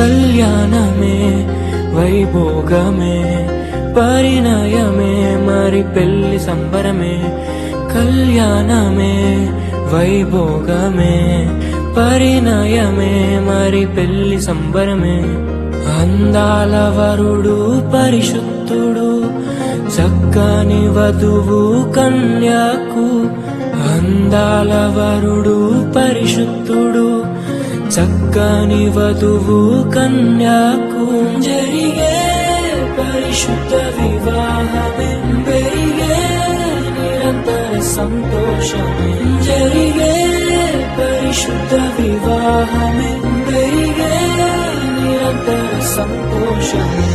కళ్యాణమే వైభోగమే పరిణయమే మరి పెళ్లి సంబరమే. కళ్యాణమే వైభోగమే పరిణయమే మరి పెళ్లి సంబరమే. అందాల వరుడు పరిశుద్ధుడు చక్కని వధువు కన్యాకు. అందాల వరుడు పరిశుద్ధుడు చక్కని వధువు కన్యాకు. జరిగే పరిశుద్ధ వివాహమే పెరిగే నిరంతర సంతోషమే. జరిగే పరిశుద్ధ వివాహమే పెరిగే నిరంతర సంతోషమే.